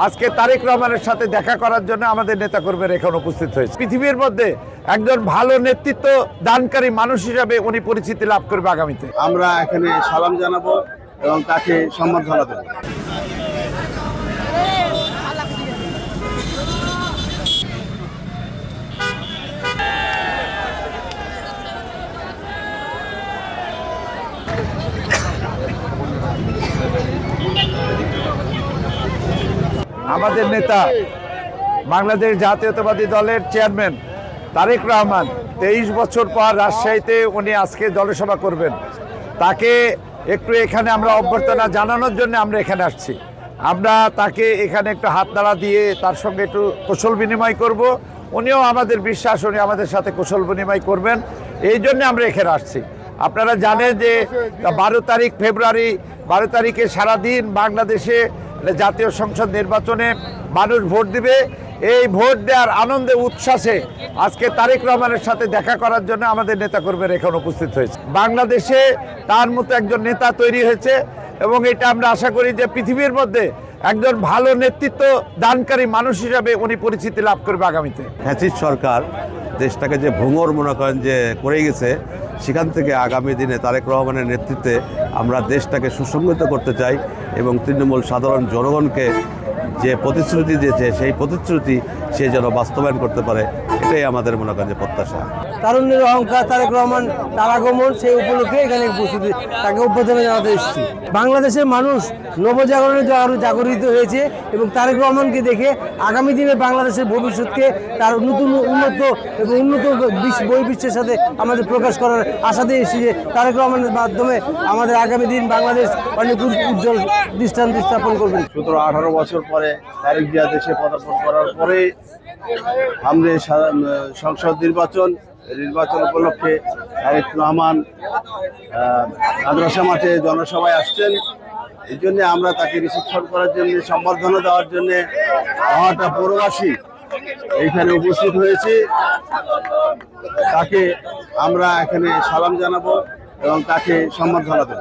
আজকে তারেক রহমানের সাথে দেখা করার জন্য আমাদের নেতাকর্মীরা এখানে উপস্থিত হয়েছে। পৃথিবীর মধ্যে একজন ভালো নেতৃত্ব দানকারী মানুষ হিসাবে উনি পরিচিতি লাভ করবে আগামীতে। আমরা এখানে সালাম জানাবো এবং তাকে সম্বর্ধনা দেব। আমাদের নেতা বাংলাদেশ জাতীয়তাবাদী দলের চেয়ারম্যান তারেক রহমান 23 বছর পর রাজশাহীতে উনি আজকে জনসভা করবেন। তাকে একটু এখানে আমরা অভ্যর্থনা জানানোর জন্য আমরা এখানে আসছি। আমরা তাকে এখানে একটু হাত নাড়া দিয়ে তার সঙ্গে একটু কুশল বিনিময় করব। উনিও আমাদের বিশ্বাস উনি আমাদের সাথে কুশল বিনিময় করবেন, এই জন্য আমরা এখানে আসছি। আপনারা জানেন যে 12 তারিখ ফেব্রুয়ারি 12 তারিখে সারাদিন বাংলাদেশে জাতীয় সংসদ নির্বাচনে মানুষ ভোট দিবে। এই ভোট দেওয়ার আনন্দে উচ্ছ্বাসে আজকে তারেক রহমানের সাথে দেখা করার জন্য আমাদের নেতাকর্মীরা এখানে উপস্থিত হয়েছে। বাংলাদেশে তার মতো একজন নেতা তৈরি হয়েছে এবং এটা আমরা আশা করি যে পৃথিবীর মধ্যে একজন ভালো নেতৃত্ব দানকারী মানুষ হিসাবে উনি পরিচিতি লাভ করবে আগামীতে। ফ্যাসিস্ট সরকার দেশটাকে যে ভঙ্গুর মনে করেন যে করে গেছে, সেখান থেকে আগামী দিনে তারেক রহমানের নেতৃত্বে আমরা দেশটাকে সুসংগঠিত করতে চাই এবং তৃণমূল সাধারণ জনগণকে যে প্রতিশ্রুতি দিয়েছে সেই প্রতিশ্রুতি সে যেন বাস্তবায়ন করতে পারে, এটাই আমাদের মনে করেন যে প্রত্যাশা। তারুণ্যের অহংকার তারেক রহমান তার আগমন, সেই উপলক্ষে এখানে উপস্থিতি তাকে অভ্যর্থনা জানাতে এসেছি। বাংলাদেশের মানুষ নবজাগরণে জাগরিত হয়েছে এবং তারেক রহমানকে দেখে আগামী দিনে বাংলাদেশের ভবিষ্যৎকে তার নতুন উন্নত এবং উন্নত বহির্বিশ্বের সাথে আমাদের প্রকাশ করার আশাতে এসেছি যে তারেক রহমানের মাধ্যমে আমাদের আগামী দিন বাংলাদেশ অনেক উজ্জ্বল দৃষ্টান্ত স্থাপন করবেন। 17-18 বছর পরে তারেক জিয়া দেশে পদার্পণ করার পরে আমরা সংসদ নির্বাচন উপলক্ষে তারেক রহমান মাদ্রাসা মাঠে জনসভায় আসছেন। এই জন্য আমরা তাকে রিসিপশন করার জন্য, সম্বর্ধনা দেওয়ার জন্য আমারটা পৌরবাসী এইখানে উপস্থিত হয়েছি। তাকে আমরা এখানে সালাম জানাবো এবং তাকে সম্বর্ধনা দেব।